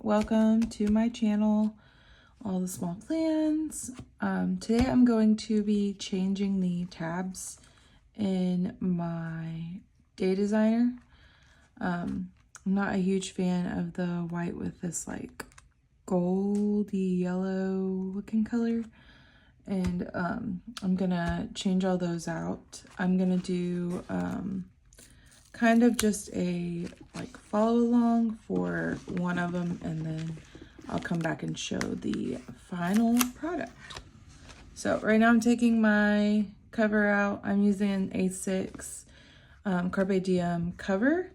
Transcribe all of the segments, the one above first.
welcome to my channel, All the Small Plans. Today I'm going to be changing the tabs in my Day Designer. I'm not a huge fan of the white with this like goldy yellow looking color, and I'm gonna change all those out. I'm gonna do kind of just a like follow along for one of them, and then I'll come back and show the final product. So right now I'm taking my cover out. I'm using an A6 Carpe Diem cover,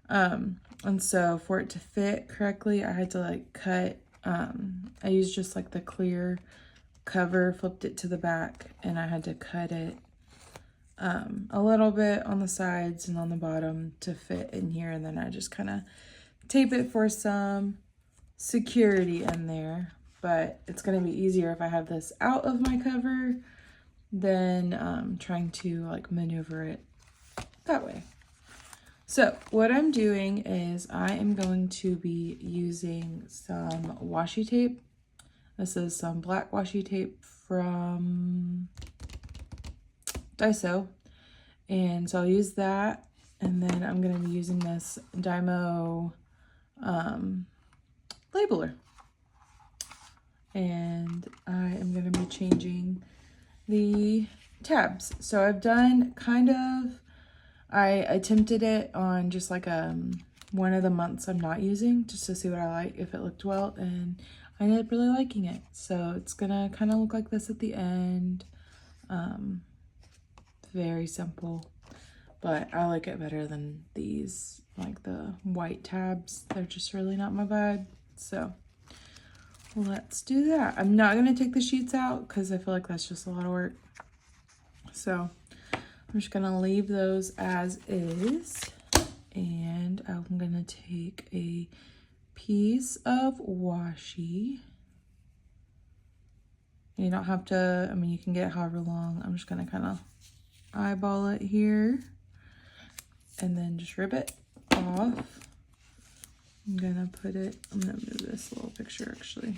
and so for it to fit correctly I had to like cut. I used just like the clear cover, flipped it to the back, and I had to cut it a little bit on the sides and on the bottom to fit in here, and then I just kind of tape it for some security in there. But it's going to be easier if I have this out of my cover than trying to like maneuver it that way. So what I'm doing is I am going to be using some washi tape. This is some black washi tape from Dymo, and so I'll use that, and then I'm going to be using this Dymo labeler, and I am going to be changing the tabs. So I've done kind of, I attempted it on just like one of the months I'm not using, just to see what I like, if it looked well, and I ended up really liking it. So it's gonna kind of look like this at the end. Very simple, but I like it better than these, like the white tabs. They're just really not my vibe. So let's do that. I'm not going to take the sheets out because I feel like that's just a lot of work. So I'm just going to leave those as is, and I'm going to take a piece of washi. You don't have to, I mean, you can get however long. I'm just going to kind of eyeball it here and then just rip it off. I'm gonna move this little picture actually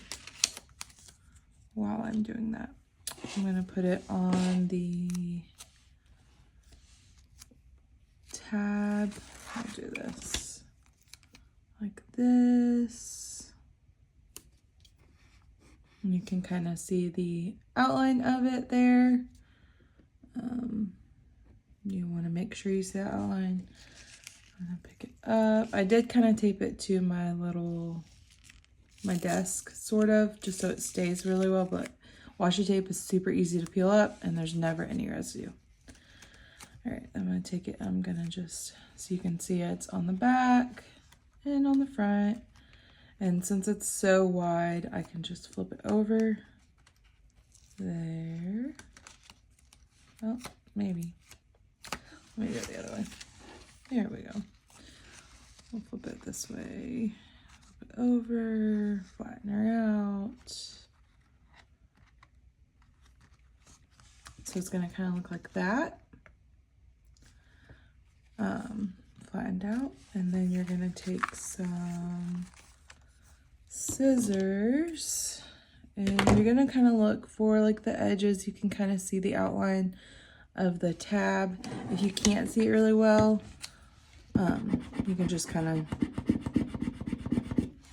while I'm doing that. I'm gonna put it on the tab. I'll do this like this, and you can kind of see the outline of it there. You want to make sure you see that outline. I'm gonna pick it up. I did kind of tape it to my desk, sort of, just so it stays really well, but washi tape is super easy to peel up and there's never any residue. All right, I'm gonna take it, I'm gonna just, so you can see it's on the back and on the front. And since it's so wide, I can just flip it over there. Oh, maybe. Let me go the other way. There we go. We'll flip it this way. Flip it over, flatten her out. So it's gonna kind of look like that. Flattened out. And then you're gonna take some scissors, and you're gonna kind of look for like the edges. You can kind of see the outline of the tab. If you can't see it really well, you can just kind of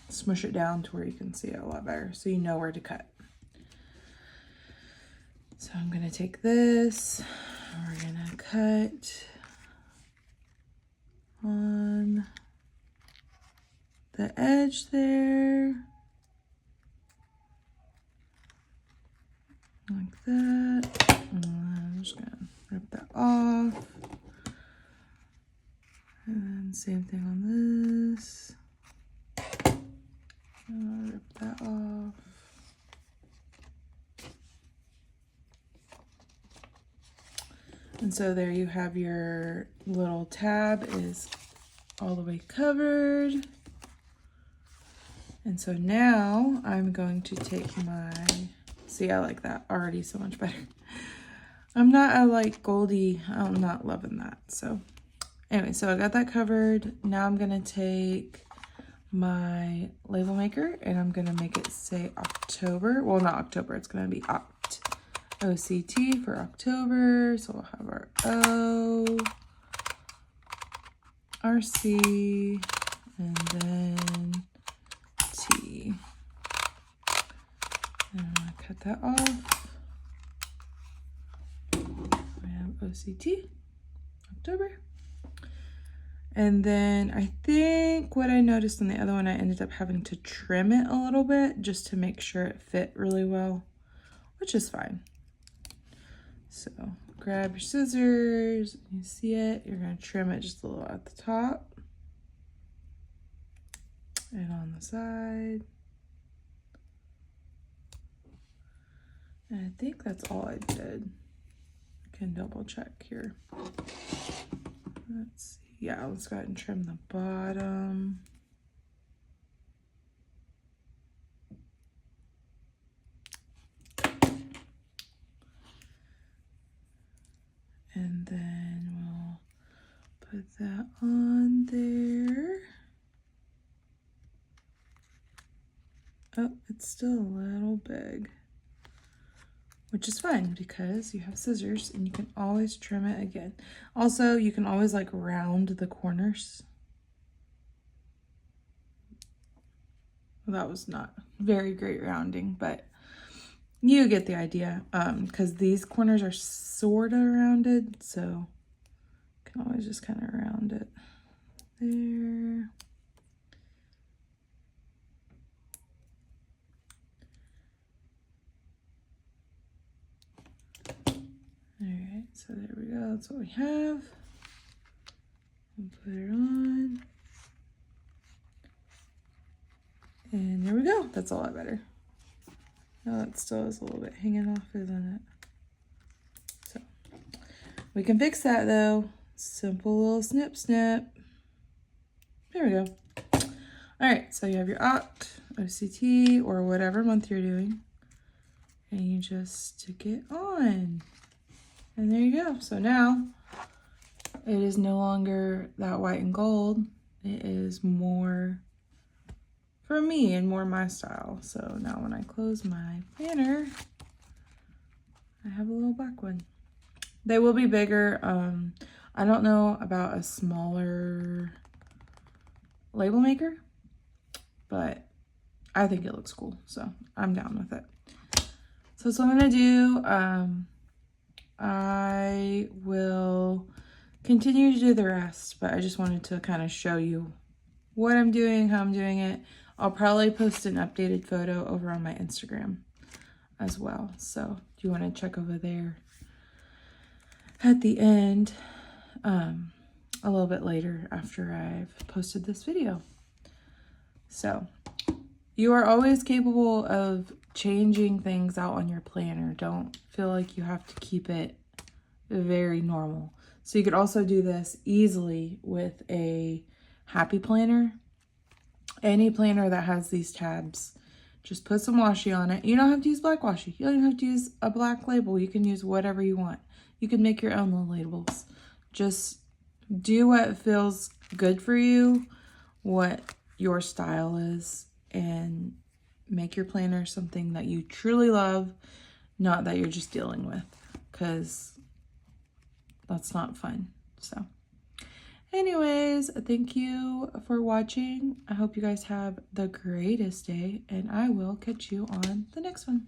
smush it down to where you can see it a lot better, so you know where to cut. So I'm gonna take this, we're gonna cut on the edge there, like that. And I'm just gonna rip that off, and then same thing on this. Rip that off. And so there you have your little tab is all the way covered. And so now I'm going to take my, see, I like that already so much better. I'm not a like Goldie, I'm not loving that. So anyway, so I got that covered. Now I'm gonna take my label maker, and I'm gonna make it say October. Well, not October, it's gonna be OCT for October. So we'll have our O, our C, and then T. And I'm gonna cut that off. We have OCT, October. And then I think what I noticed in the other one, I ended up having to trim it a little bit just to make sure it fit really well, which is fine. So grab your scissors, you see it, you're gonna trim it just a little at the top and on the side. And I think that's all I did. I can double check here. Let's see. Yeah, let's go ahead and trim the bottom. And then we'll put that on there. Oh, it's still a little big, which is fine because you have scissors and you can always trim it again. Also, you can always like round the corners. Well, that was not very great rounding, but you get the idea. Because these corners are sort of rounded, so you can always just kind of round it there. Alright, so there we go, that's what we have. We'll put it on. And there we go, that's a lot better. Oh, it still is a little bit hanging off, isn't it? So, we can fix that though. Simple little snip snip. There we go. Alright, so you have your OCT, or whatever month you're doing. And you just stick it on. And there you go. So now it is no longer that white and gold. It is more for me and more my style. So now when I close my planner, I have a little black one. They will be bigger. I don't know about a smaller label maker, but I think it looks cool. So I'm down with it. So that's what I'm gonna do. I will continue to do the rest, but I just wanted to kind of show you what I'm doing, how I'm doing it. I'll probably post an updated photo over on my Instagram as well. So if you want to check over there at the end, a little bit later after I've posted this video. So you are always capable of changing things out on your planner. Don't feel like you have to keep it very normal. So you could also do this easily with a happy planner. Any planner that has these tabs, just put some washi on it. You don't have to use black washi. You don't even have to use a black label. You can use whatever you want. You can make your own little labels. Just do what feels good for you, what your style is, and make your planner something that you truly love, not that you're just dealing with, because that's not fun. So anyways, thank you for watching. I hope you guys have the greatest day, and I will catch you on the next one.